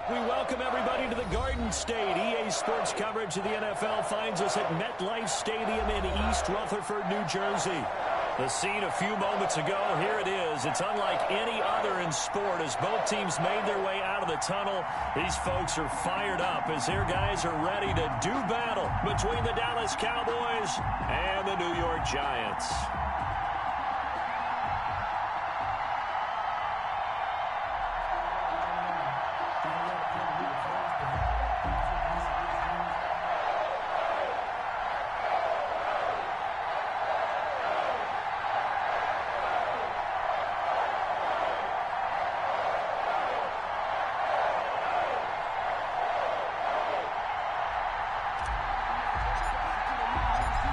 We welcome everybody to the Garden State. EA Sports coverage of the NFL finds us at MetLife Stadium in East Rutherford, New Jersey. The scene a few moments ago, here it is. It's unlike any other in sport as both teams made their way out of the tunnel. These folks are fired up as their guys are ready to do battle between the Dallas Cowboys and the New York Giants.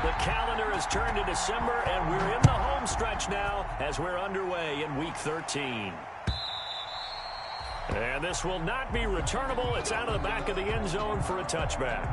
The calendar has turned to December, and we're in the home stretch now as we're underway in Week 13. And this will not be returnable. It's out of the back of the end zone for a touchback.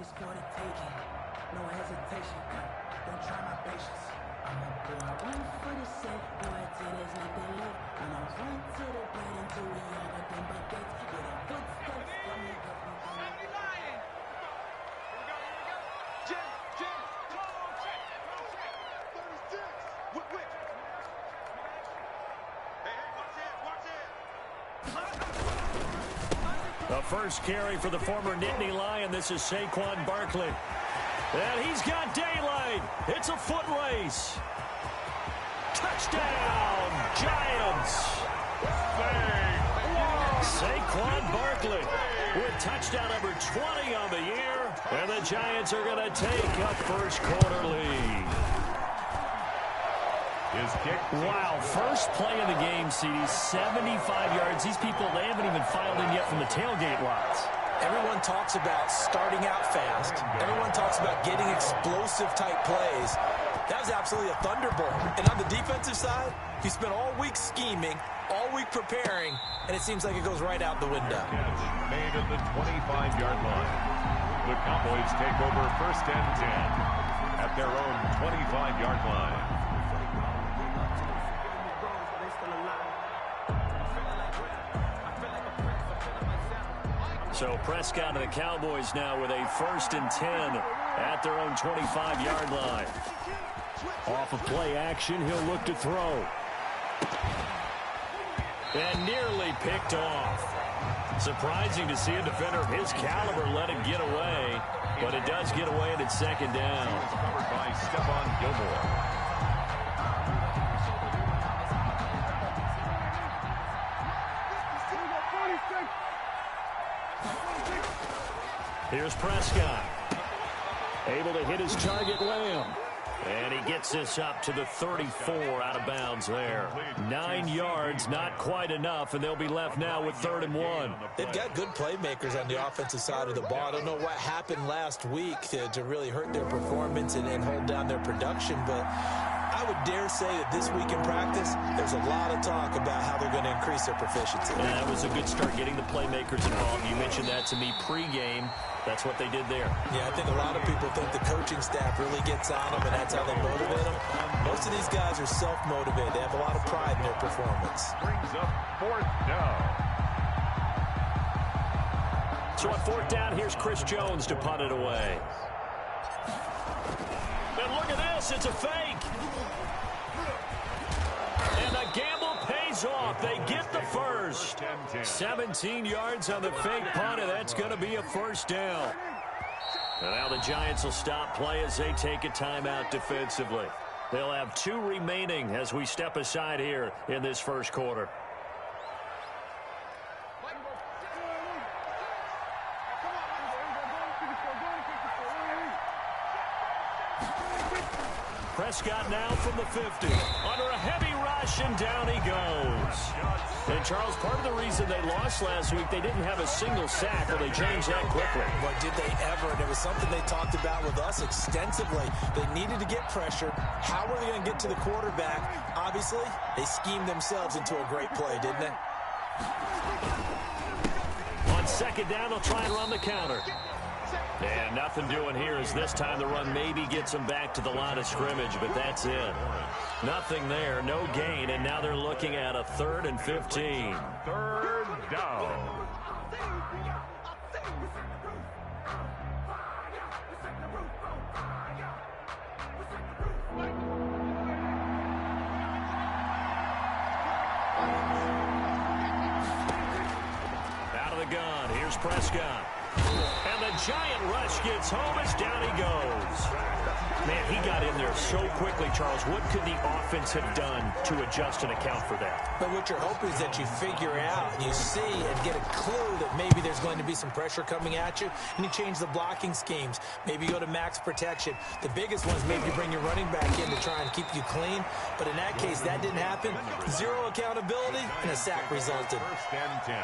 It's for the taking. No hesitation. Don't try my patience. I'm a boy. I run for the safe. Boy, till there's nothing left. I'm a run to the bread until we all got them baguettes. Get a footsteps from me. Stop you lying. Here we go. Jim. Total check. 36. Whip. Hey, watch it. The first carry for the former Nittany Lion. This is Saquon Barkley. And he's got daylight. It's a foot race. Touchdown, Giants. Saquon Barkley with touchdown number 20 on the year. And the Giants are going to take a first quarter lead. Wow, first play of the game, CD, 75 yards. These people, they haven't even filed in yet from the tailgate lots. Everyone talks about starting out fast. Everyone talks about getting explosive-type plays. That was absolutely a thunderbolt. And on the defensive side, he spent all week scheming, all week preparing, and it seems like it goes right out the window. Made at the 25-yard line. The Cowboys take over first and 10 at their own 25-yard line. So Prescott and the Cowboys now with a first and 10 at their own 25-yard line. Off of play action, he'll look to throw. And nearly picked off. Surprising to see a defender of his caliber let it get away, but it does get away and it's second down. Covered by Stephon Gilmore. Here's Prescott. Able to hit his target, Lamb. And he gets this up to the 34 out of bounds there. 9 yards, not quite enough, and they'll be left now with 3rd and 1. They've got good playmakers on the offensive side of the ball. I don't know what happened last week to really hurt their performance and hold down their production, but I would dare say that this week in practice, there's a lot of talk about how they're going to increase their proficiency. And that was a good start, getting the playmakers involved. You mentioned that to me pregame. That's what they did there. Yeah, I think a lot of people think the coaching staff really gets on them, and that's how they motivate them. Most of these guys are self-motivated. They have a lot of pride in their performance. Brings up 4th down. So on 4th down, here's Chris Jones to punt it away. And look at this. It's a fake. And the gamble pays off. They get the first. 17 yards on the fake punt, and that's going to be a first down. And now the Giants will stop play as they take a timeout defensively. They'll have 2 remaining as we step aside here in this first quarter. Prescott now from the 50. Under a heavy rush, and down he goes. And, Charles, part of the reason they lost last week, they didn't have a single sack. Well, they changed that quickly. But did they ever? And it was something they talked about with us extensively. They needed to get pressured. How were they going to get to the quarterback? Obviously, they schemed themselves into a great play, didn't they? On 2nd down, they'll try and run the counter. And nothing doing here as this time the run maybe gets them back to the line of scrimmage, but that's it. Nothing there, no gain, and now they're looking at a 3rd and 15. 3rd down. Out of the gun, here's Prescott. And the giant rush gets home as down he goes. Man, he got in there so quickly, Charles. What could the offense have done to adjust and account for that? But what you're hoping is that you figure out, you see and get a clue that maybe there's going to be some pressure coming at you, and you change the blocking schemes. Maybe you go to max protection. The biggest one is maybe you bring your running back in to try and keep you clean. But in that case, that didn't happen. Zero accountability, and a sack resulted. 1st and 10.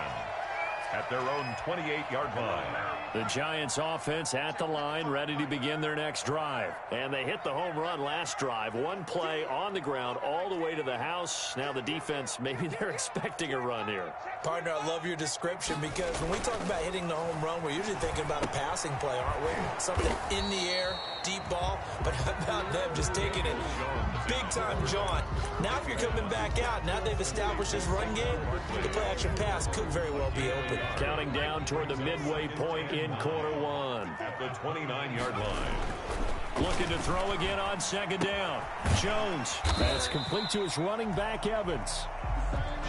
at their own 28-yard line. The Giants offense at the line, ready to begin their next drive. And they hit the home run last drive. One play on the ground all the way to the house. Now the defense, maybe they're expecting a run here. Partner, I love your description because when we talk about hitting the home run, we're usually thinking about a passing play, aren't we? Something in the air, deep ball, but how about them just taking it big time, John? Now if you're coming back out, now they've established this run game, the play-action pass could very well be open. Counting down toward the midway point in quarter one. At the 29-yard line. Looking to throw again on second down. Jones. That's complete to his running back, Evans.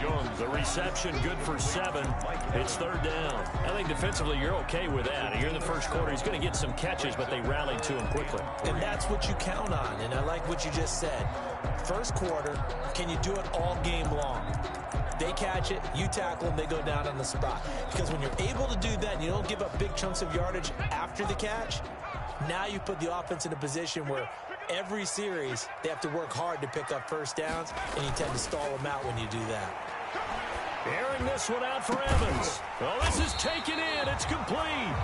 Jones, the reception good for 7. It's third down. I think defensively you're okay with that. Here in the first quarter, he's going to get some catches, but they rallied to him quickly. And that's what you count on, and I like what you just said. First quarter, can you do it all game long? They catch it, you tackle them, they go down on the spot. Because when you're able to do that and you don't give up big chunks of yardage after the catch, now you put the offense in a position where every series they have to work hard to pick up first downs, and you tend to stall them out when you do that. Airing this one out for Evans. Oh, this is taken in. It's complete.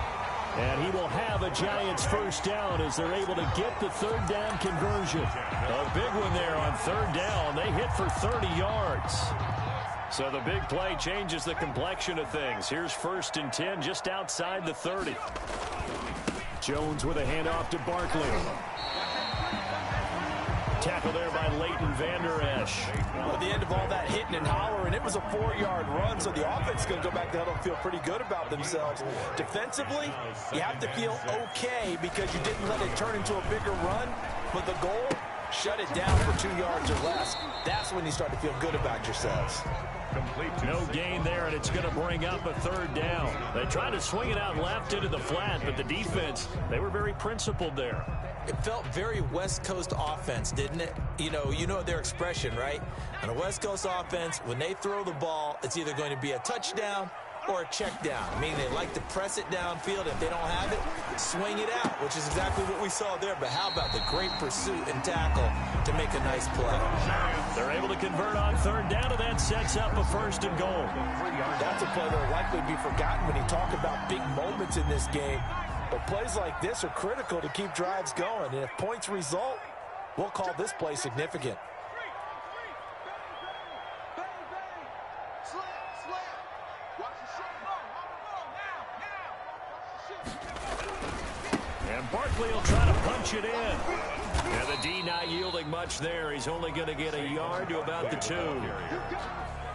And he will have a Giants first down as they're able to get the third down conversion. A big one there on third down. They hit for 30 yards. So the big play changes the complexion of things. Here's 1st and 10 just outside the 30. Jones with a handoff to Barkley. Tackle there by Leighton Vander Esch. At the end of all that hitting and hollering, it was a 4-yard run, so the offense is going to go back to huddle and feel pretty good about themselves. Defensively, you have to feel okay because you didn't let it turn into a bigger run, but the goal, shut it down for 2 yards or less. That's when you start to feel good about yourselves. No gain there, and it's going to bring up a third down. They tried to swing it out left into the flat, but the defense, they were very principled there. It felt very West Coast offense, didn't it? You know their expression, right? On a West Coast offense, when they throw the ball, it's either going to be a touchdown or a check down. Meaning they like to press it downfield. If they don't have it, swing it out, which is exactly what we saw there. But how about the great pursuit and tackle to make a nice play? They're able to convert on third down, and that sets up a 1st and goal. That's a play that will likely be forgotten when you talk about big moments in this game. But plays like this are critical to keep drives going. And if points result, we'll call this play significant. And Barkley will try to punch it in. And the D not yielding much there. He's only going to get a yard to about the 2.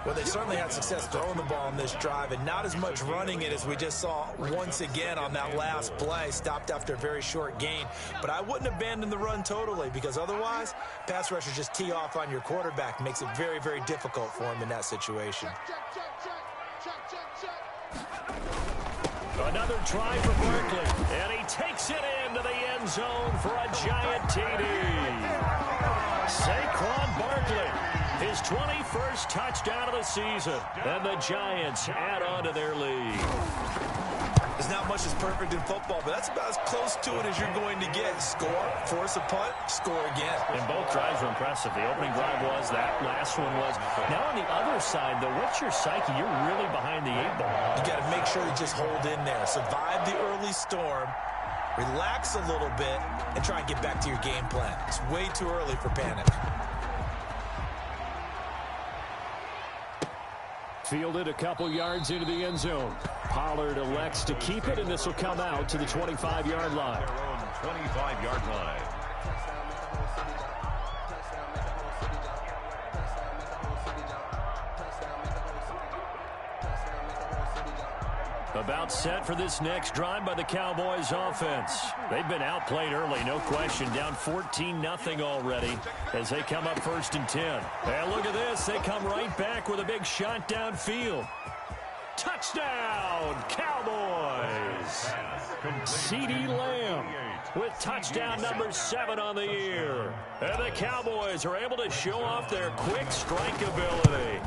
Well, they certainly had success throwing the ball on this drive and not as much running it as we just saw once again on that last play. Stopped after a very short gain. But I wouldn't abandon the run totally because otherwise, pass rushers just tee off on your quarterback. Makes it very, very difficult for him in that situation. Another try for Barkley. And he takes it into the end zone for a Giant TD. Saquon Barkley. His 21st touchdown of the season. And the Giants add on to their lead. There's not much that's perfect in football, but that's about as close to it as you're going to get. Score, force a punt, score again. And both drives were impressive. The opening drive was, that last one was. Now on the other side, though, what's your psyche? You're really behind the 8 ball. You got to make sure you just hold in there. Survive the early storm, relax a little bit, and try and get back to your game plan. It's way too early for panic. Fielded a couple yards into the end zone. Pollard elects to keep it, and this will come out to the 25-yard line. Their own 25-yard line. About set for this next drive by the Cowboys offense. They've been outplayed early, no question. Down 14-0 already as they come up 1st and 10. And look at this. They come right back with a big shot downfield. Touchdown, Cowboys. CeeDee Lamb with touchdown number 7 on the year. And the Cowboys are able to show off their quick strike ability.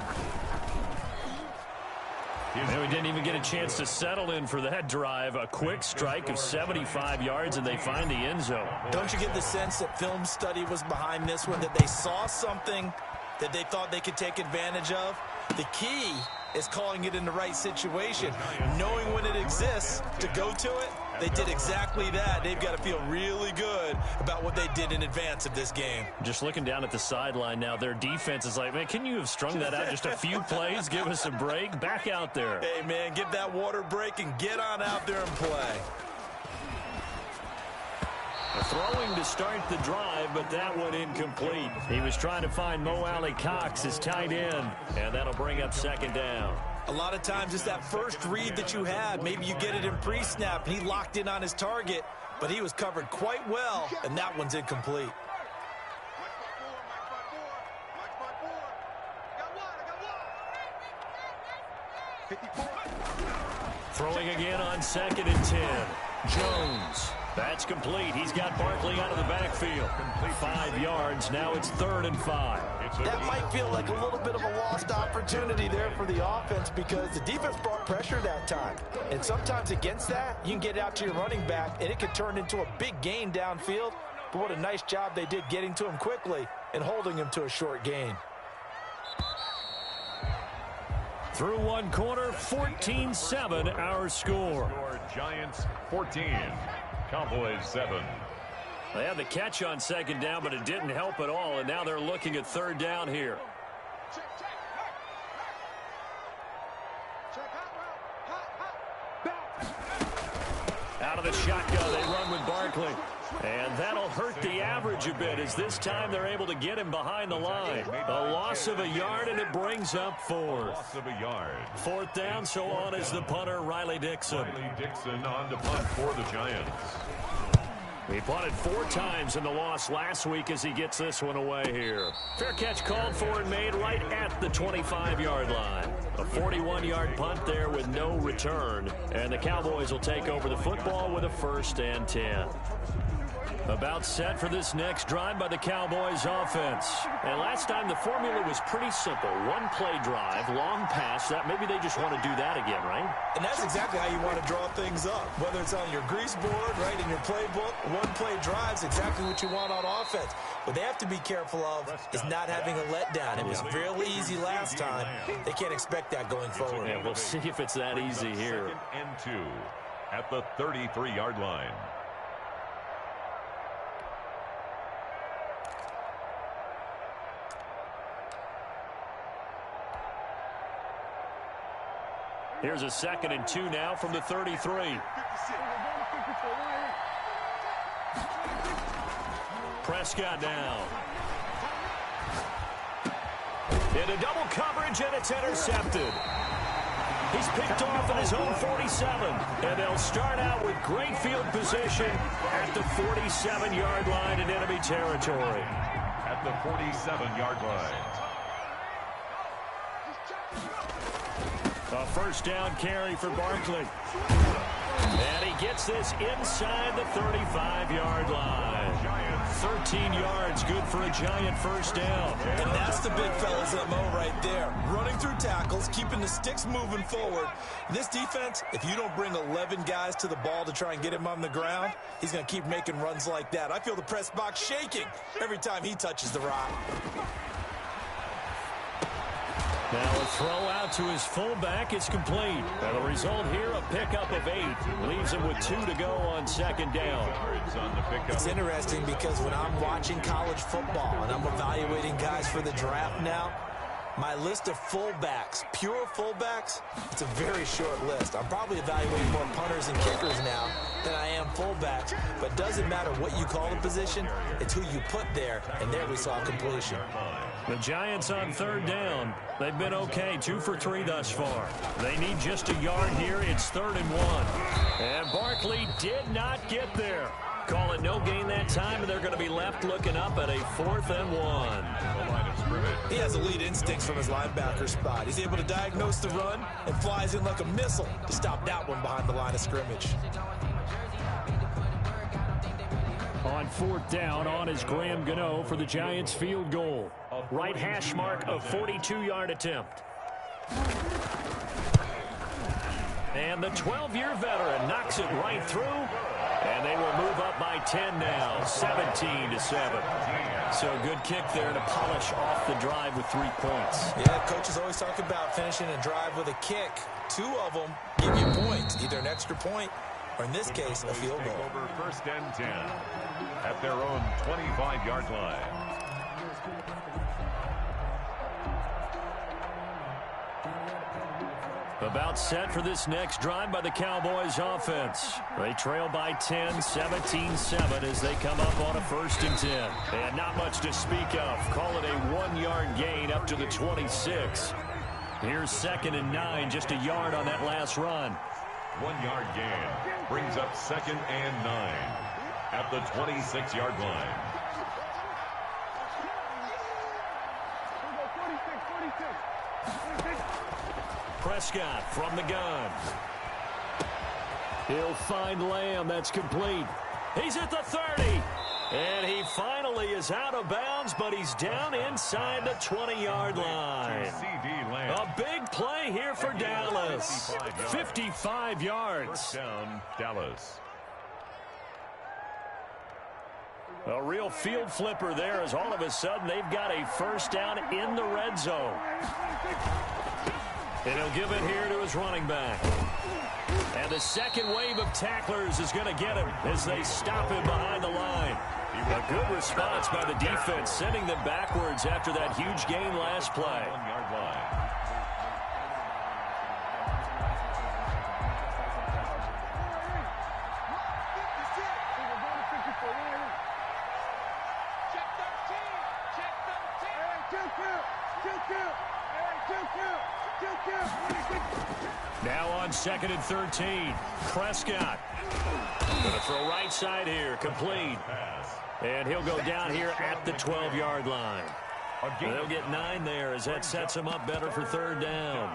And we didn't even get a chance to settle in for that drive. A quick strike of 75 yards, and they find the end zone. Don't you get the sense that film study was behind this one, that they saw something that they thought they could take advantage of? The key is calling it in the right situation. Knowing when it exists to go to it, they did exactly that. They've got to feel really good about what they did in advance of this game. Just looking down at the sideline now, their defense is like, man, can you have strung that out just a few plays? Give us a break. Back out there. Hey, man, give that water break and get on out there and play. Throwing to start the drive, but that one incomplete. He was trying to find Mo Alley Cox, his tight end, and that'll bring up second down. A lot of times it's that first read that you had. Maybe you get it in pre-snap. He locked in on his target, but he was covered quite well, and that one's incomplete. Throwing again on 2nd and 10. Jones. That's complete. He's got Barkley out of the backfield. 5 yards. Now it's 3rd and 5. That might feel like a little bit of a lost opportunity there for the offense because the defense brought pressure that time. And sometimes against that, you can get out to your running back, and it could turn into a big gain downfield. But what a nice job they did getting to him quickly and holding him to a short gain. Through one quarter, 14-7 our score. Giants 14, Cowboys 7. They had the catch on 2nd down, but it didn't help at all, and now they're looking at 3rd down here. Out of the shotgun, they run with Barkley. And that'll hurt the average a bit as this time they're able to get him behind the line. A loss of a yard, and it brings up 4th. Loss of a yard. 4th down, so on is the punter, Riley Dixon. Riley Dixon on to punt for the Giants. He punted 4 times in the loss last week as he gets this one away here. Fair catch called for and made right at the 25-yard line. A 41-yard punt there with no return. And the Cowboys will take over the football with a 1st and 10. About set for this next drive by the Cowboys offense. And last time the formula was pretty simple. One play drive, long pass. That maybe they just want to do that again, right? And that's exactly how you want to draw things up. Whether it's on your grease board, right, in your playbook, one play drives exactly what you want on offense. What they have to be careful of is not having a letdown. It was fairly easy last time. They can't expect that going forward. Yeah, we'll see if it's that easy here. 2nd and 2 at the 33-yard line. Here's a 2nd and 2 now from the 33. Prescott down. Into double coverage, and it's intercepted. He's picked off in his own 47. And they'll start out with great field position at the 47-yard line in enemy territory. At the 47-yard line. A 1st down carry for Barkley. And he gets this inside the 35-yard line. 13 yards, good for a Giant 1st down. And that's the big fella's MO right there. Running through tackles, keeping the sticks moving forward. This defense, if you don't bring 11 guys to the ball to try and get him on the ground, he's going to keep making runs like that. I feel the press box shaking every time he touches the rock. Now a throw out to his fullback is complete. And the result here, a pickup of 8. Leaves him with 2 to go on 2nd down. It's interesting because when I'm watching college football and I'm evaluating guys for the draft now, my list of fullbacks, pure fullbacks, it's a very short list. I'm probably evaluating more punters and kickers now than I am fullbacks. But it doesn't matter what you call the position, it's who you put there. And there we saw completion. The Giants on 3rd down. They've been okay, 2 for 3 thus far. They need just a yard here. It's 3rd and 1. And Barkley did not get there. Call it no gain that time, and they're going to be left looking up at a 4th and 1. He has elite instincts from his linebacker spot. He's able to diagnose the run and flies in like a missile to stop that one behind the line of scrimmage. On 4th down, on is Graham Gano for the Giants field goal. Right hash mark, a 42-yard attempt. And the 12-year veteran knocks it right through. And And they will move up by 10 now, 17-7. So good kick there to polish off the drive with 3 points. Yeah, coaches always talk about finishing a drive with a kick. 2 of them give you points, either an extra point or, in this case, a field goal. Over first and 10 at their own 25-yard line. About set for this next drive by the Cowboys offense. They trail by 10, 17-7 as they come up on a 1st and 10. And not much to speak of. Call it a 1-yard gain up to the 26. Here's 2nd and 9, just a yard on that last run. 1-yard gain brings up 2nd and 9 at the 26-yard line. Prescott from the gun. He'll find Lamb. That's complete. He's at the 30. And he finally is out of bounds, but he's down inside the 20-yard line. A big play here for Dallas. 55 yards. First down, Dallas. A real field flipper there as all of a sudden they've got a 1st down in the red zone. And he'll give it here to his running back. And the second wave of tacklers is going to get him as they stop him behind the line. A good response by the defense, sending them backwards after that huge gain last play. 1-yard line. Now on 2nd and 13. Prescott. Going to throw right side here. Complete. And he'll go down here at the 12-yard line. They'll get 9 there as that sets him up better for 3rd down.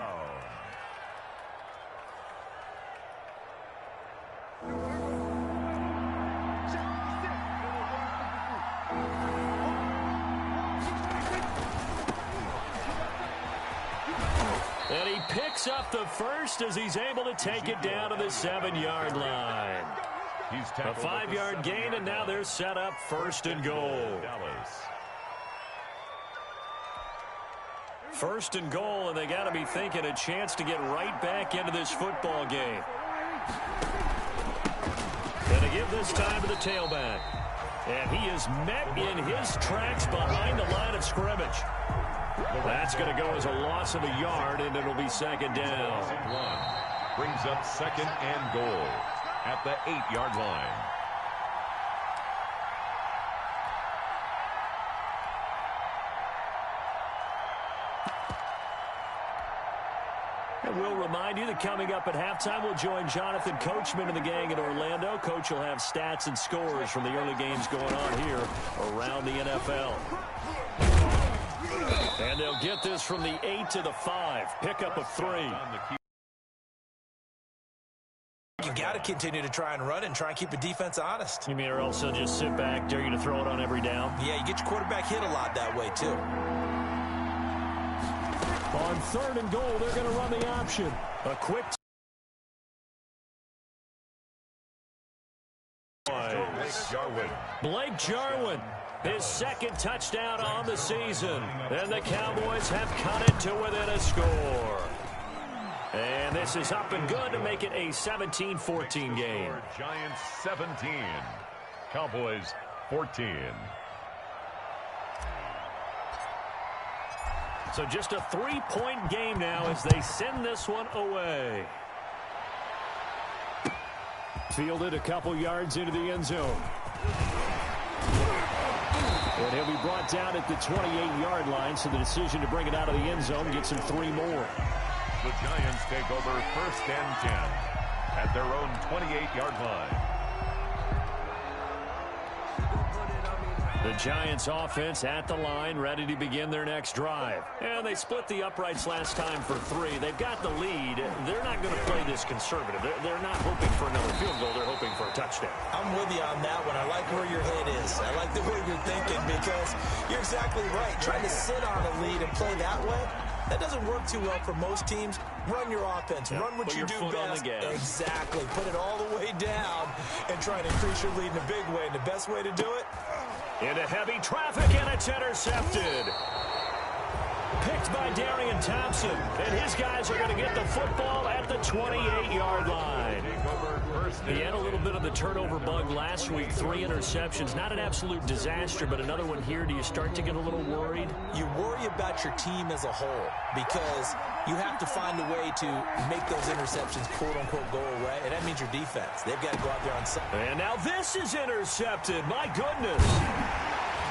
And he picks up the 1st as he's able to take it down to the 7-yard line. A 5-yard gain, and now they're set up 1st and goal. 1st and goal, and they got to be thinking a chance to get right back into this football game. And to give this time to the tailback. And he is met in his tracks behind the line of scrimmage. That's going to go as a loss of a yard, and it'll be 2nd down. Brings up 2nd and goal at the 8-yard line. And we'll remind you that coming up at halftime, we'll join Jonathan Coachman and the gang in Orlando. Coach will have stats and scores from the early games going on here around the NFL. And they'll get this from the 8 to the 5. Pickup of 3. You got to continue to try and run and try and keep the defense honest. You mean or else they'll just sit back, dare you to throw it on every down? Yeah, you get your quarterback hit a lot that way, too. On 3rd and goal, they're going to run the option. A quick Blake Jarwin, his 2nd touchdown on the season. And the Cowboys have cut it to within a score. And this is up and good to make it a 17-14 game. Giants 17, Cowboys 14. So just a 3-point game now as they send this one away. Fielded a couple yards into the end zone. And he'll be brought down at the 28-yard line, so the decision to bring it out of the end zone gets him 3 more. The Giants take over 1st and 10 at their own 28-yard line. The Giants offense at the line, ready to begin their next drive. And they split the uprights last time for 3. They've got the lead. They're not going to play this conservative. They're not hoping for another field goal. They're hoping for a touchdown. I'm with you on that one. I like where your head is. I like the way you're thinking because you're exactly right. Trying to sit on a lead and play that way, That doesn't work too well for most teams. Run your offense. Yeah, run what you do best. Exactly. Put it all the way down and try to increase your lead in a big way. And the best way to do it? Into heavy traffic, and it's intercepted. Picked by Darian Thompson, and his guys are going to get the football at the 28-yard line. He had a little bit of the turnover bug last week, 3 interceptions. Not an absolute disaster, but another one here. Do you start to get a little worried? You worry about your team as a whole because you have to find a way to make those interceptions, quote-unquote, go away, and that means your defense. They've got to go out there on Sunday. And now this is intercepted. My goodness.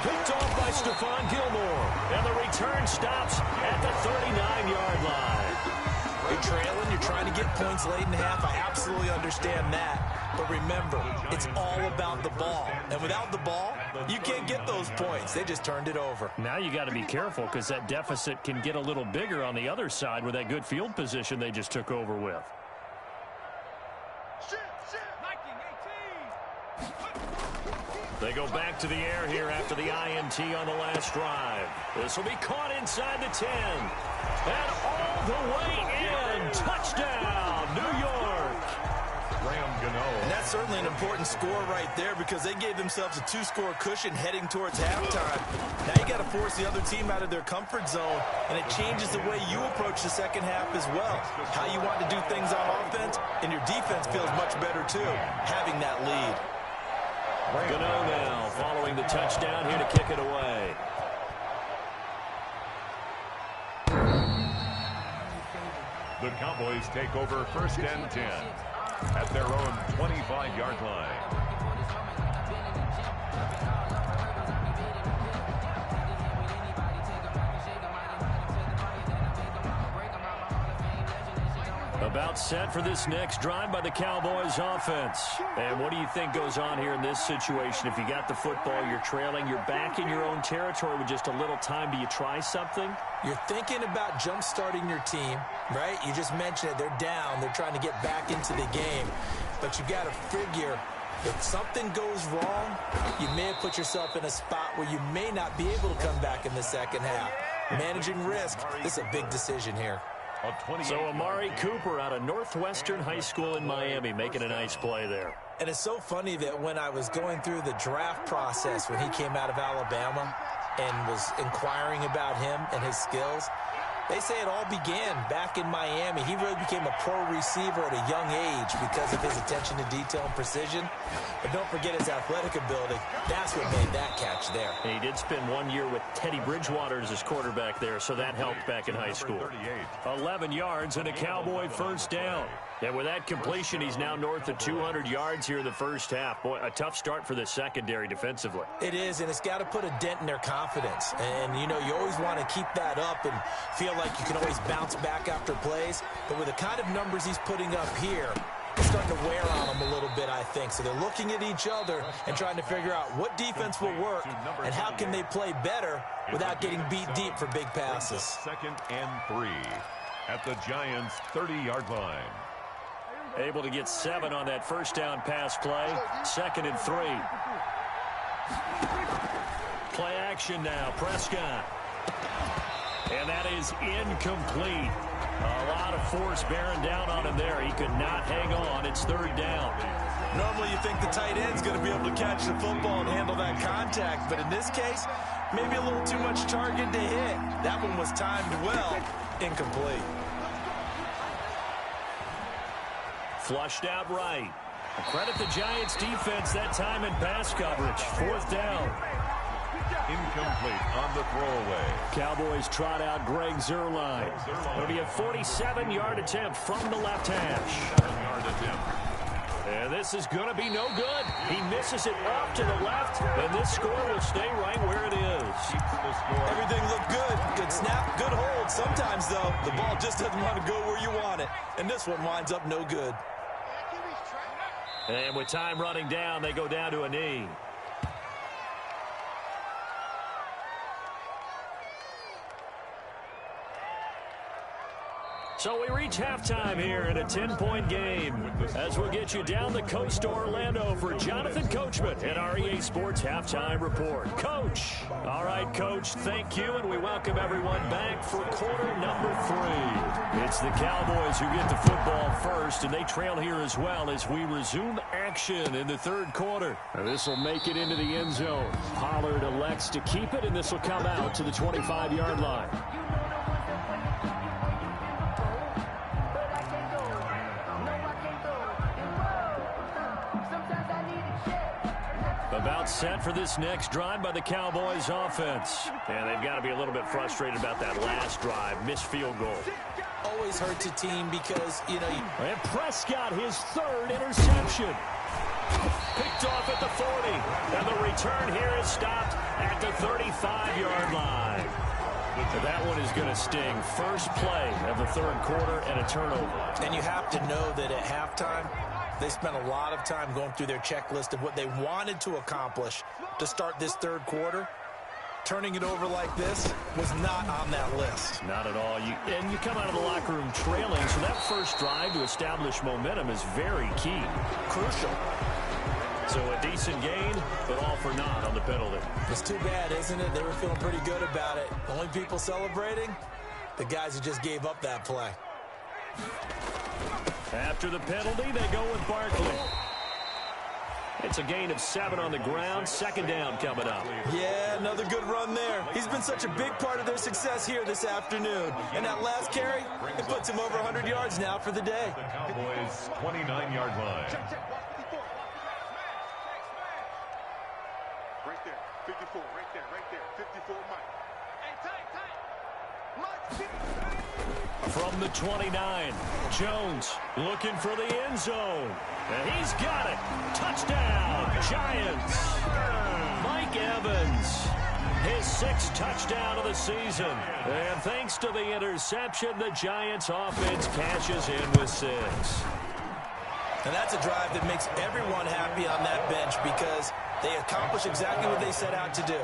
Picked off by Stephon Gilmore. And the return stops at the 39-yard line. You're trailing. You're trying to get points late in half. I absolutely understand that. But remember, it's all about the ball. And without the ball, you can't get those points. They just turned it over. Now you got to be careful because that deficit can get a little bigger on the other side with that good field position they just took over with. They go back to the air here after the INT on the last drive. This will be caught inside the 10. And all the way in. Touchdown, New York. And that's certainly an important score right there because they gave themselves a 2-score cushion heading towards halftime. Now you got to force the other team out of their comfort zone, and it changes the way you approach the second half as well. How you want to do things on offense, and your defense feels much better too, having that lead. Gano now following the touchdown here to kick it away. The Cowboys take over 1st and 10 at their own 25-yard line. About set for this next drive by the Cowboys offense. And what do you think goes on here in this situation? If you got the football, you're trailing, you're back in your own territory with just a little time. Do you try something? You're thinking about jump-starting your team, right? You just mentioned it. They're down. They're trying to get back into the game. But you got to figure if something goes wrong, you may have put yourself in a spot where you may not be able to come back in the second half. Managing risk, this is a big decision here. So Amari Cooper out of Northwestern High School in Miami making a nice play there. And it's so funny that when I was going through the draft process when he came out of Alabama and was inquiring about him and his skills, they say it all began back in Miami. He really became a pro receiver at a young age because of his attention to detail and precision. But don't forget his athletic ability. That's what made that catch there. And he did spend 1 year with Teddy Bridgewater as his quarterback there, so that helped back in high school. 11 yards and a Cowboy first down. And with that completion, he's now north of 200 yards here in the first half. Boy, a tough start for the secondary defensively. It is, and it's got to put a dent in their confidence. And, you know, you always want to keep that up and feel like you can always bounce back after plays. But with the kind of numbers he's putting up here, it's starting to wear on them a little bit, I think. So they're looking at each other and trying to figure out what defense will work and how can they play better without getting beat deep for big passes. 2nd and 3 at the Giants' 30-yard line. Able to get 7 on that first down pass play. 2nd and 3. Play action now. Prescott. And that is incomplete. A lot of force bearing down on him there. He could not hang on. It's 3rd down. Normally you think the tight end's going to be able to catch the football and handle that contact. But in this case, maybe a little too much target to hit. That one was timed well. Incomplete. Flushed out right. Credit the Giants defense that time in pass coverage. 4th down. Incomplete on the throwaway. Cowboys trot out Greg Zuerlein. It'll be a 47-yard attempt from the left hash. 7-yard attempt. And this is going to be no good. He misses it off to the left, and this score will stay right where it is. Everything looked good. Good snap, good hold. Sometimes, though, the ball just doesn't want to go where you want it. And this one winds up no good. And with time running down, they go down to a knee. So we reach halftime here in a 10-point game as we'll get you down the coast to Orlando for Jonathan Coachman at our EA Sports Halftime Report. Coach. All right, Coach, thank you, and we welcome everyone back for quarter number 3. It's the Cowboys who get the football first, and they trail here as well as we resume action in the third quarter. This will make it into the end zone. Pollard elects to keep it, and this will come out to the 25-yard line. About set for this next drive by the Cowboys offense. And they've got to be a little bit frustrated about that last drive. Missed field goal. Always hurts a team because, you know. And Prescott, his 3rd interception. Picked off at the 40. And the return here is stopped at the 35-yard line. So that one is going to sting. First play of the third quarter and a turnover. And you have to know that at halftime, they spent a lot of time going through their checklist of what they wanted to accomplish to start this third quarter. Turning it over like this was not on that list. Not at all. And you come out of the locker room trailing, so that first drive to establish momentum is very key. Crucial. So a decent gain, but all for naught on the penalty. It's too bad, isn't it? They were feeling pretty good about it. Only people celebrating, the guys who just gave up that play. After the penalty, they go with Barkley. It's a gain of 7 on the ground. Second down coming up. Yeah, another good run there. He's been such a big part of their success here this afternoon. And that last carry, it puts him over 100 yards now for the day. The Cowboys' 29-yard line. Right there, 54, right there, 54, Mike. Hey, tight. From the 29, Jones looking for the end zone. And he's got it. Touchdown, Giants. Mike Evans, his 6th touchdown of the season. And thanks to the interception, the Giants offense cashes in with 6. And that's a drive that makes everyone happy on that bench because they accomplish exactly what they set out to do.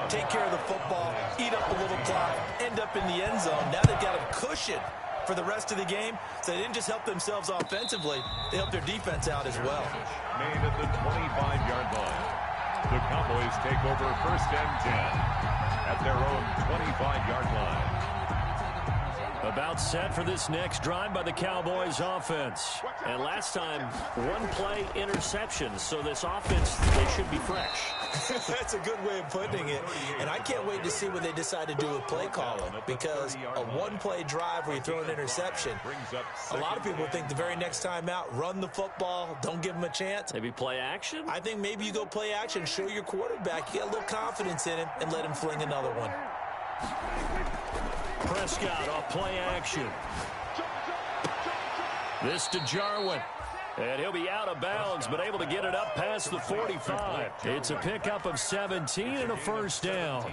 Take care of the football, eat up a little clock, end up in the end zone. Now they've got a cushion for the rest of the game, so they didn't just help themselves offensively, they helped their defense out as well. Made at the 25-yard line. The Cowboys take over 1st and 10 at their own 25-yard line. About set for this next drive by the Cowboys offense. And last time, 1-play interception. So this offense, they should be fresh. That's a good way of putting it. And I can't wait to see what they decide to do with play calling. Because a 1-play drive where you throw an interception, a lot of people think the very next time out, run the football, don't give them a chance. Maybe play action? I think maybe you go play action, show your quarterback, you get a little confidence in him, and let him fling another one. Prescott off play action. This to Jarwin. And he'll be out of bounds, but able to get it up past the 45. It's a pickup of 17 and a first down.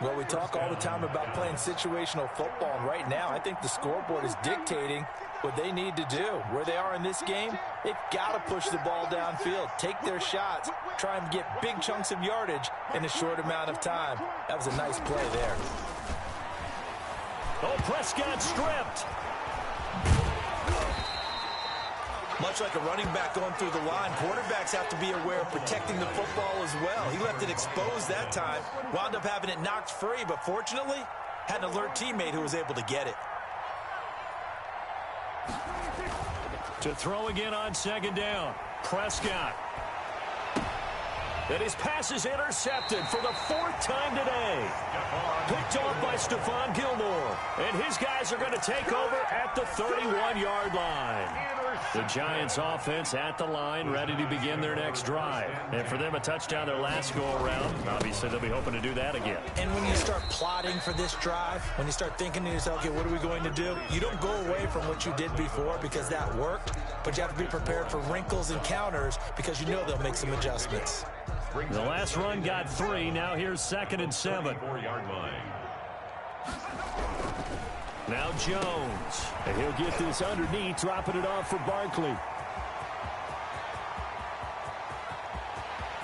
Well, we talk all the time about playing situational football, and right now I think the scoreboard is dictating what they need to do. Where they are in this game, they've got to push the ball downfield, take their shots, try and get big chunks of yardage in a short amount of time. That was a nice play there. Oh, Prescott stripped. Much like a running back going through the line, quarterbacks have to be aware of protecting the football as well. He left it exposed that time, wound up having it knocked free, but fortunately, had an alert teammate who was able to get it. To throw again on second down, Prescott. And his pass is intercepted for the 4th time today. Picked off by Stephon Gilmore. And his guys are going to take over at the 31-yard line. The Giants offense at the line, ready to begin their next drive. And for them, a touchdown their last go-around. Obviously, they'll be hoping to do that again. And when you start plotting for this drive, when you start thinking to yourself, okay, what are we going to do? You don't go away from what you did before because that worked, but you have to be prepared for wrinkles and counters because you know they'll make some adjustments. The last run got 3. Now here's 2nd and 7. 4-yard line. Now Jones. And he'll get this underneath, dropping it off for Barkley.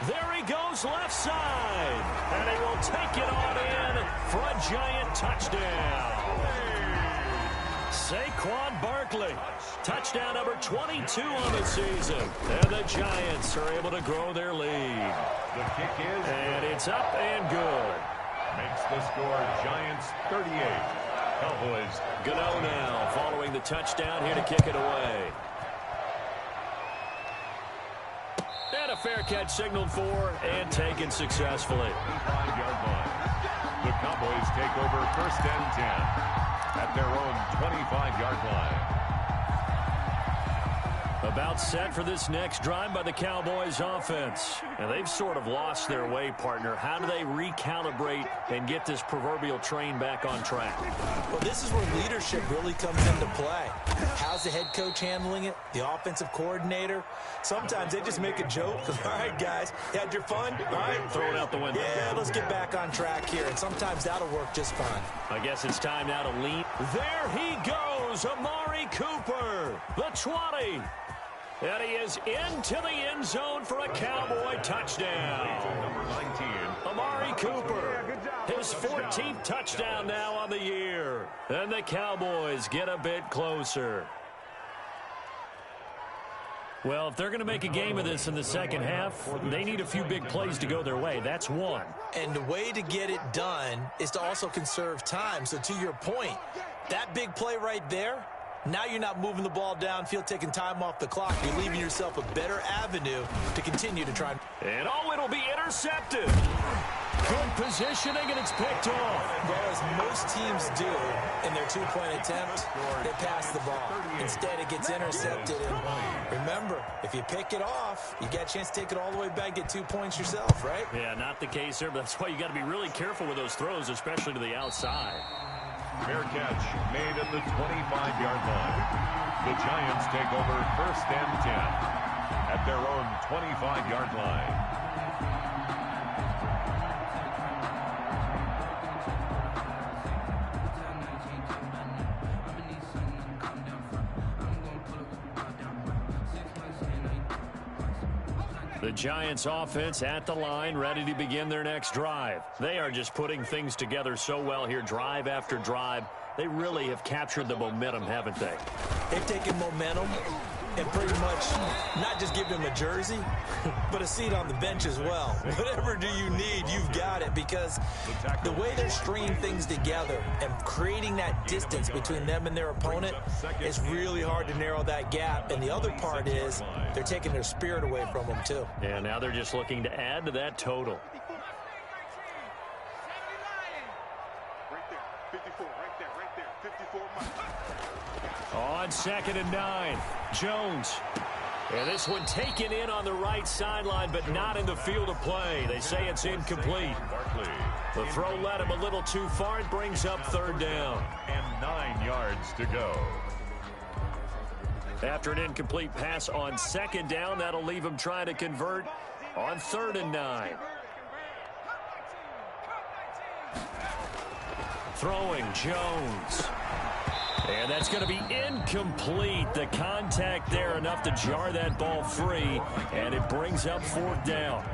There he goes left side. And he will take it on in for a Giant touchdown. Saquon Barkley. Touchdown number 22 on the season. And the Giants are able to grow their lead. The kick is... And it's up and good. Makes the score Giants 38. Cowboys. Gano now following the touchdown here to kick it away. And a fair catch signaled for and taken successfully. 5-yard line. The Cowboys take over first and 10 at their own 25-yard line. About set for this next drive by the Cowboys offense. And they've sort of lost their way, partner. How do they recalibrate and get this proverbial train back on track? Well, this is where leadership really comes into play. How's the head coach handling it? The offensive coordinator? Sometimes they just make a joke. All right, guys, you had your fun? All right. Throw it out the window. Yeah, let's get back on track here. And sometimes that'll work just fine. I guess it's time now to lean. There he goes, Amari Cooper, the 20. And he is into the end zone for a Cowboy touchdown. Number 19. Amari Cooper, his 14th touchdown now on the year. And the Cowboys get a bit closer. Well, if they're going to make a game of this in the second half, they need a few big plays to go their way. That's one. And the way to get it done is to also conserve time. So to your point, that big play right there, now you're not moving the ball downfield, taking time off the clock. You're leaving yourself a better avenue to continue to try. And it'll be intercepted. Good positioning, and it's picked off. Well, as most teams do in their two-point attempt, they pass the ball. Instead, it gets intercepted. And remember, if you pick it off, you got a chance to take it all the way back, get 2 points yourself, right? Yeah, not the case here, but that's why you got to be really careful with those throws, especially to the outside. Fair catch made at the 25-yard line. The Giants take over first and 10 at their own 25-yard line. The Giants offense at the line, ready to begin their next drive. They are just putting things together so well here, drive after drive. They really have captured the momentum, haven't they? They've taken momentum and pretty much not just give him a jersey, but a seat on the bench as well. Whatever do you need, you've got it, because the way they're stringing things together and creating that distance between them and their opponent is really hard to narrow that gap. And the other part is they're taking their spirit away from them, too. Yeah, now they're just looking to add to that total. On 2nd and 9, Jones. And this one taken in on the right sideline, but not in the field of play. They say it's incomplete. The throw led him a little too far. It brings up 3rd down. And 9 yards to go. After an incomplete pass on 2nd down, that'll leave him trying to convert on 3rd and 9. Throwing Jones. And that's going to be incomplete. The contact there enough to jar that ball free, and it brings up 4th down.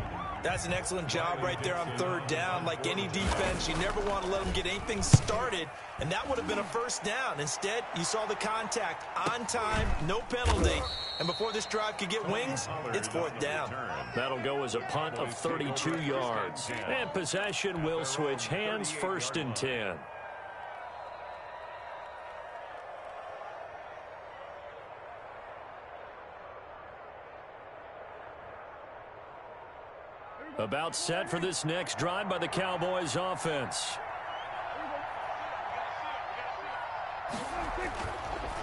That's an excellent job right there on 3rd down. Like any defense, you never want to let them get anything started, and that would have been a 1st down. Instead, you saw the contact on time, no penalty, and before this drive could get wings, it's 4th down. That'll go as a punt of 32 yards. And possession will switch hands, 1st and 10. About set for this next drive by the Cowboys offense.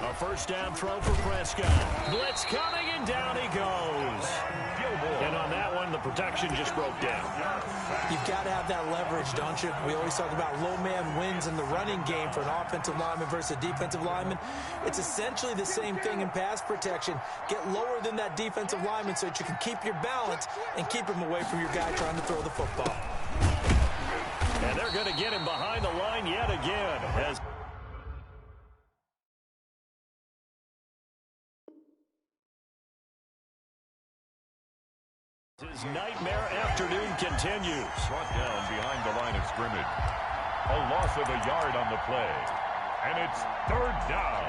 A 1st down throw for Prescott. Blitz coming, and down he goes. And on that one, the protection just broke down. You've got to have that leverage, don't you? We always talk about low man wins in the running game for an offensive lineman versus a defensive lineman. It's essentially the same thing in pass protection. Get lower than that defensive lineman so that you can keep your balance and keep him away from your guy trying to throw the football. And they're going to get him behind the line yet again. As his nightmare afternoon continues. Brought down behind the line of scrimmage. A loss of a yard on the play. And it's third down.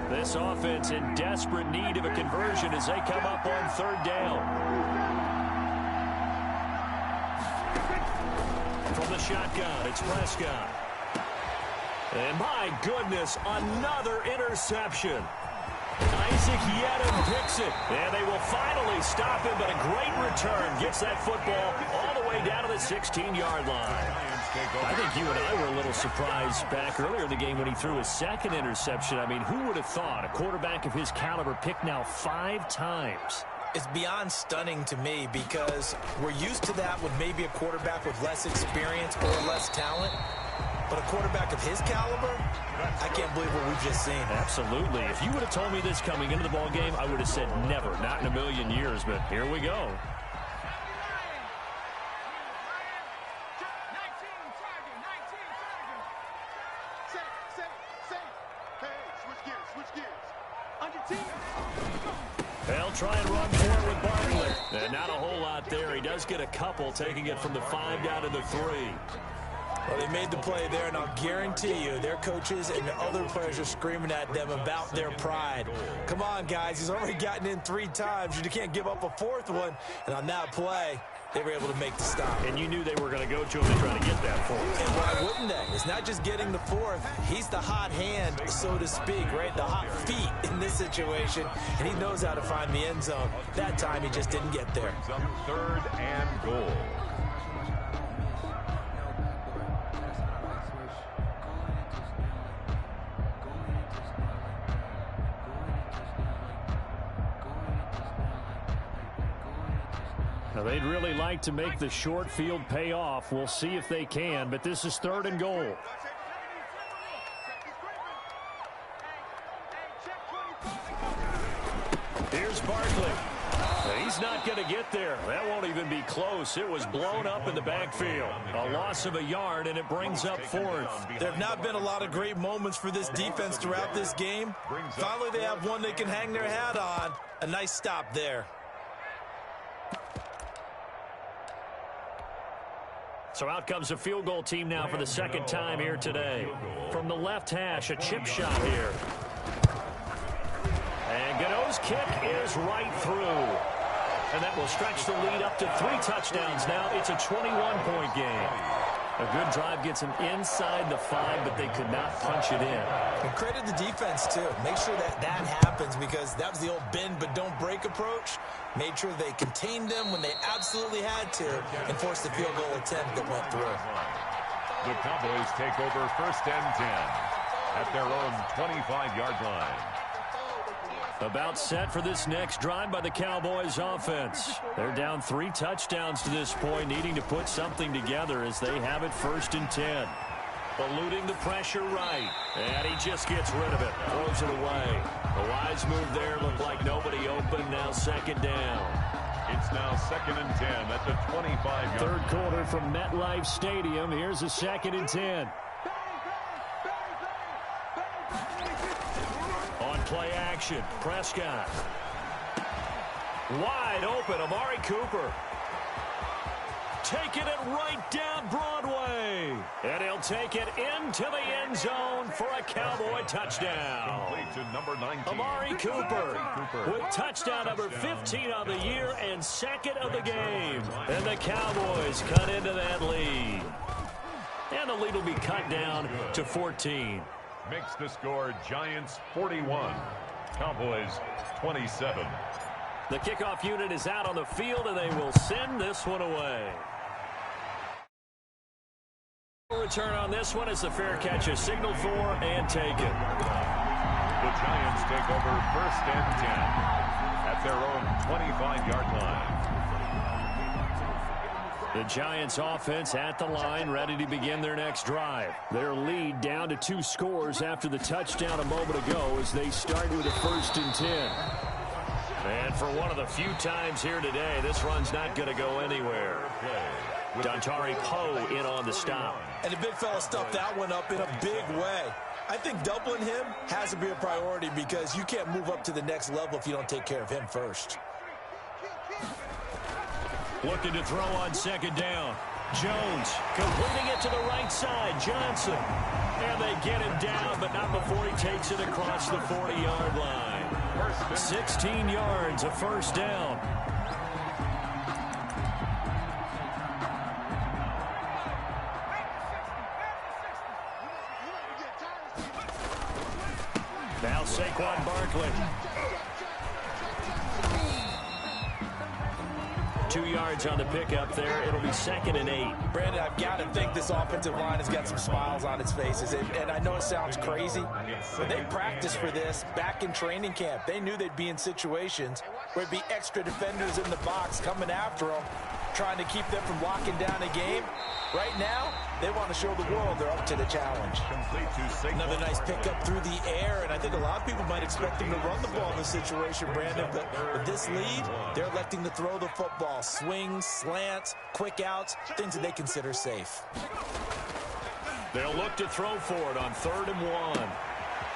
This offense in desperate need of a conversion as they come up on third down. From the shotgun, it's Prescott. And my goodness, another interception. Isaac Yedem picks it, and they will finally stop him, but a great return gets that football all the way down to the 16-yard line. I think you and I were a little surprised back earlier in the game when he threw his second interception. I mean, who would have thought a quarterback of his caliber picked now 5 times? It's beyond stunning to me because we're used to that with maybe a quarterback with less experience or less talent. But a quarterback of his caliber, I can't believe what we've just seen. Absolutely. If you would have told me this coming into the ball game, I would have said never, not in a million years. But here we go. They'll try and run for it with Barkley. And not a whole lot there. He does get a couple, taking it from the 5 down to the 3. Well, they made the play there, and I'll guarantee you their coaches and the other players are screaming at them about their pride. Come on, guys. He's already gotten in 3 times. You can't give up a 4th one. And on that play, they were able to make the stop. And you knew they were going to go to him and try to get that 4th. And why wouldn't they? It's not just getting the 4th. He's the hot hand, so to speak, right? The hot feet in this situation. And he knows how to find the end zone. That time, he just didn't get there. Third and goal. Now, they'd really like to make the short field pay off. We'll see if they can, but this is third and goal. Here's Barkley. He's not going to get there. That won't even be close. It was blown up in the backfield. A loss of a yard, and it brings up 4th. There have not been a lot of great moments for this defense throughout this game. Finally, they have one they can hang their hat on. A nice stop there. So out comes the field goal team now for the 2nd time here today. From the left hash, a chip shot here. And Gano's kick is right through. And that will stretch the lead up to 3 touchdowns now. It's a 21-point game. A good drive gets them inside the 5, but they could not punch it in. And credit the defense, too. Make sure that happens because that was the old bend but don't break approach. Made sure they contained them when they absolutely had to and forced the field goal attempt that went through. The Cowboys take over 1st and 10 at their own 25-yard line. About set for this next drive by the Cowboys offense. They're down 3 touchdowns to this point, needing to put something together as they have it 1st and 10. Eluding the pressure right. And he just gets rid of it. Throws it away. A wise move there. Looked like nobody open. Now 2nd down. It's now 2nd and 10 at the 25-yard. Third quarter from MetLife Stadium. Here's a 2nd and 10. On play action, Prescott. Wide open, Amari Cooper. Taking it right down Broadway. And he'll take it into the end zone for a Cowboy touchdown. Complete to number 19. Amari Cooper with touchdown number 15 of the year and 2nd of the game. And the Cowboys cut into that lead. And the lead will be cut down to 14. Makes the score Giants 41, Cowboys 27. The kickoff unit is out on the field, and they will send this one away. Return on this one is the fair catch is signaled for and taken. The Giants take over 1st and 10 at their own 25-yard line. The Giants offense at the line, ready to begin their next drive. Their lead down to 2 scores after the touchdown a moment ago as they start with a 1st and 10. And for one of the few times here today, this run's not going to go anywhere. Dontari Poe in on the stop. And the big fella stuffed that one up in a big way. I think doubling him has to be a priority because you can't move up to the next level if you don't take care of him first. Looking to throw on second down. Jones completing it to the right side. Johnson. And they get him down, but not before he takes it across the 40-yard line. 16 yards, a first down. Now Saquon Barkley. 2 yards on the pickup there. It'll be 2nd and 8. Brandon, I've got to think this offensive line has got some smiles on its faces. And I know it sounds crazy, but they practiced for this back in training camp. They knew they'd be in situations where it'd be extra defenders in the box coming after them, trying to keep them from locking down a game. Right now, they want to show the world they're up to the challenge. Another nice pickup through the air, and I think a lot of people might expect them to run the ball in this situation, Brandon, but with this lead, they're electing to throw the football. Swings, slants, quick outs, things that they consider safe. They'll look to throw for it on 3rd and 1.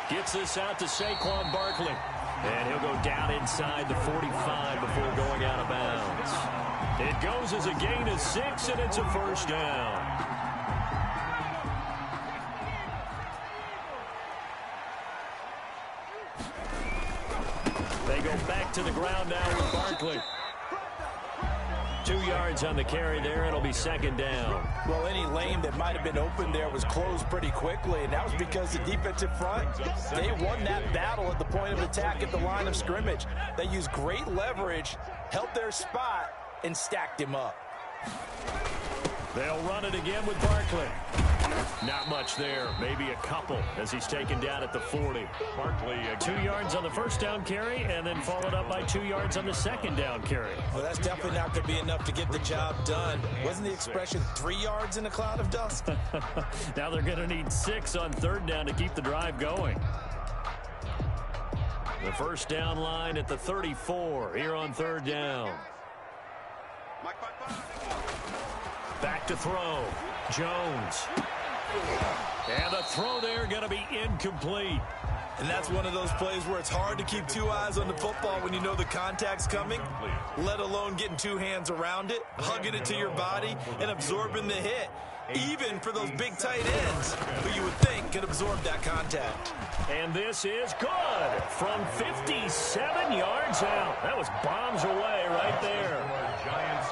Gets this out to Saquon Barkley. And he'll go down inside the 45 before going out of bounds. It goes as a gain of 6, and it's a first down. They go back to the ground now with Barkley. 2 yards on the carry there. It'll be 2nd down. Well, any lane that might have been open there was closed pretty quickly, and that was because the defensive front, they won that battle at the point of attack at the line of scrimmage. They used great leverage, held their spot, and stacked him up. They'll run it again with Barkley. Not much there, maybe a couple as he's taken down at the 40. Barkley 2 yards on the first down carry and then followed up by 2 yards on the second down carry. Well, that's definitely not going to be enough to get the job done. Wasn't the expression 3 yards in a cloud of dust? Now they're going to need 6 on 3rd down to keep the drive going. The first down line at the 34 here on 3rd down. Back to throw. Jones. And the throw there going to be incomplete. And that's one of those plays where it's hard to keep 2 eyes on the football when you know the contact's coming, let alone getting 2 hands around it, hugging it to your body, and absorbing the hit. Even for those big tight ends who you would think could absorb that contact. And this is good from 57 yards out. That was bombs away right there.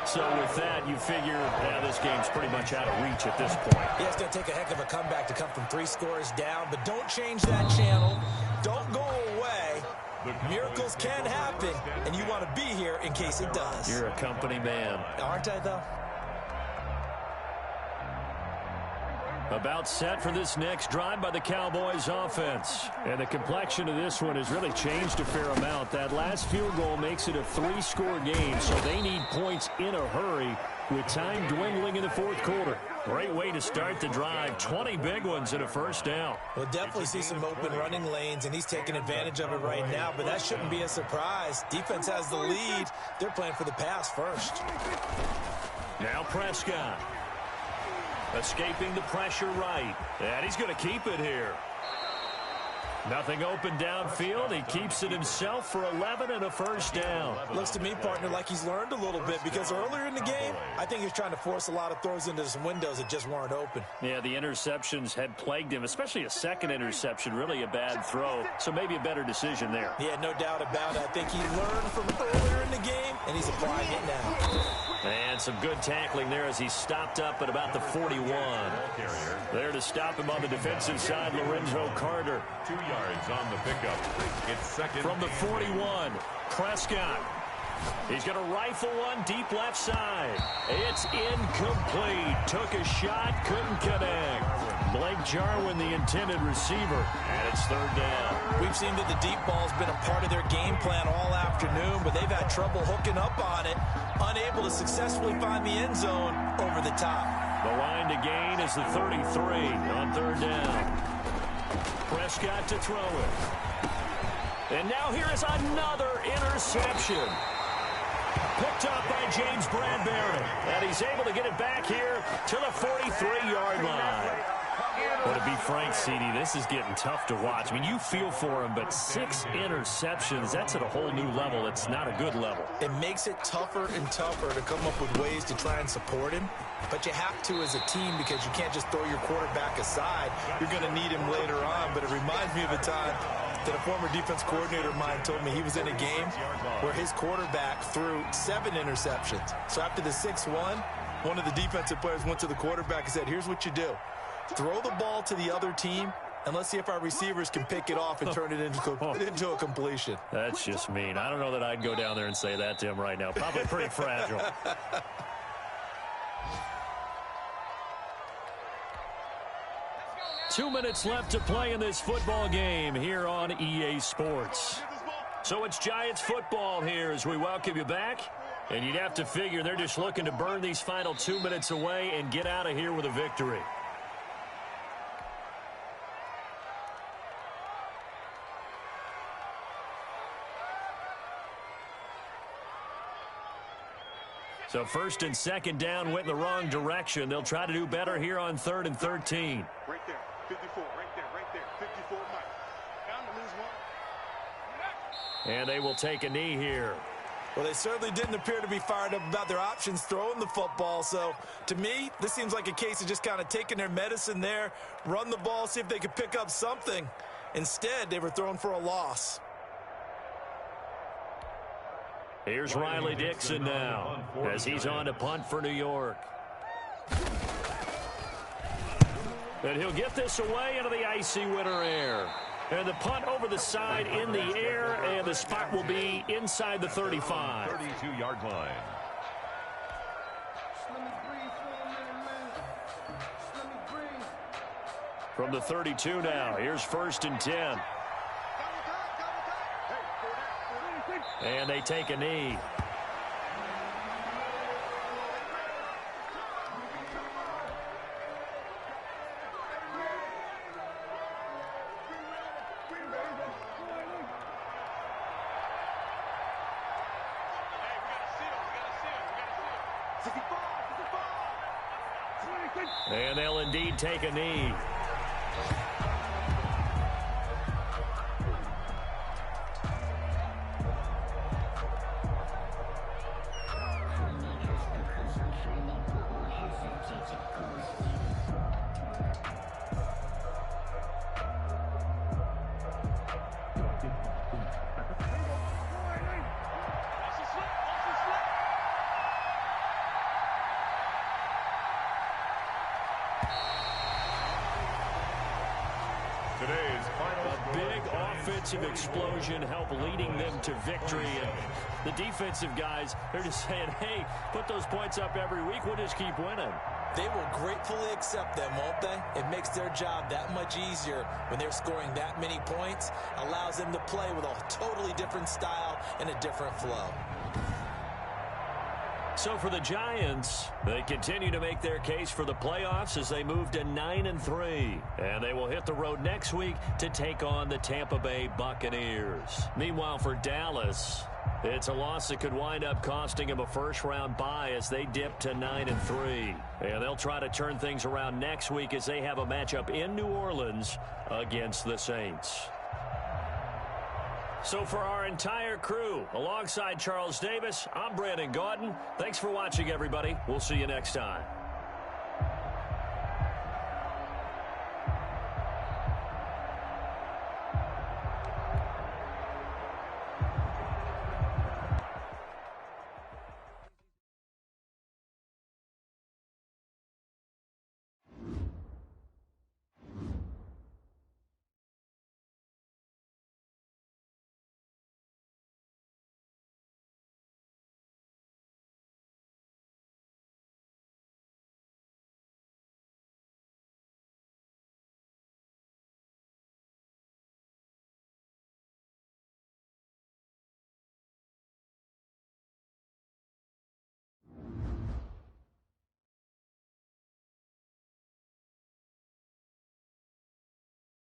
So with that, you figure this game's pretty much out of reach at this point. Yeah, it's going to take a heck of a comeback to come from 3 scores down, but don't change that channel. Don't go away. Miracles can happen, and you want to be here in case it does. You're a company man. Aren't I, though? About set for this next drive by the Cowboys offense. And the complexion of this one has really changed a fair amount. That last field goal makes it a 3-score game, so they need points in a hurry with time dwindling in the 4th quarter. Great way to start the drive. 20 big ones and a first down. We'll definitely see some open running lanes, and he's taking advantage of it right now, but that shouldn't be a surprise. Defense has the lead. They're playing for the pass first. Now Prescott. Escaping the pressure right. And he's going to keep it here. Nothing open downfield. He keeps it himself for 11 and a first down. Looks to me, partner, like he's learned a little bit because earlier in the game, I think he was trying to force a lot of throws into some windows that just weren't open. Yeah, the interceptions had plagued him, especially a second interception, really a bad throw. So maybe a better decision there. Yeah, no doubt about it. I think he learned from earlier in the game, and he's applying it now. And some good tackling there as he stopped up at about the 41. There to stop him on the defensive side, Lorenzo Carter. 2 yards on the pickup. It's second. From the 41, Prescott. He's going to rifle one deep left side. It's incomplete. Took a shot, couldn't connect. Blake Jarwin, the intended receiver, and it's 3rd down. We've seen that the deep ball's been a part of their game plan all afternoon, but they've had trouble hooking up on it, unable to successfully find the end zone over the top. The line to gain is the 33 on 3rd down. Prescott to throw it. And now here is another interception. Picked up by James Bradbury. And he's able to get it back here to the 43-yard line. Well, to be frank, CD, this is getting tough to watch. I mean, you feel for him, but 6 interceptions, that's at a whole new level. It's not a good level. It makes it tougher and tougher to come up with ways to try and support him. But you have to as a team because you can't just throw your quarterback aside. You're going to need him later on. But it reminds me of a time that a former defense coordinator of mine told me he was in a game where his quarterback threw 7 interceptions. So after the 6-1, one of the defensive players went to the quarterback and said, here's what you do. Throw the ball to the other team, and let's see if our receivers can pick it off and turn it into a completion. That's just mean. I don't know that I'd go down there and say that to him right now. Probably pretty fragile. Two minutes left to play in this football game here on EA Sports. So it's Giants football here as we welcome you back. And you'd have to figure they're just looking to burn these final 2 minutes away and get out of here with a victory. So 1st and 2nd down went in the wrong direction. They'll try to do better here on 3rd and 13. Right there, 54, right there, 54, Mike. Down to lose one. And they will take a knee here. Well, they certainly didn't appear to be fired up about their options throwing the football. So, to me, this seems like a case of just kind of taking their medicine there, run the ball, see if they could pick up something. Instead, they were throwing for a loss. Here's Riley Dixon now as he's on to punt for New York. And he'll get this away into the icy winter air. And the punt over the side in the air, and the spot will be inside the 35. 32-yard line. From the 32 now, here's 1st and 10. And they take a knee. And they'll indeed take a knee. Offensive explosion help leading them to victory, and the defensive guys, they're just saying, hey, put those points up every week, we'll just keep winning. They will gratefully accept them, won't they? It makes their job that much easier when they're scoring that many points, allows them to play with a totally different style and a different flow. So for the Giants, they continue to make their case for the playoffs as they move to 9-3. And they will hit the road next week to take on the Tampa Bay Buccaneers. Meanwhile, for Dallas, it's a loss that could wind up costing them a first-round bye as they dip to 9-3. And they'll try to turn things around next week as they have a matchup in New Orleans against the Saints. So for our entire crew, alongside Charles Davis, I'm Brandon Gaudin. Thanks for watching, everybody. We'll see you next time.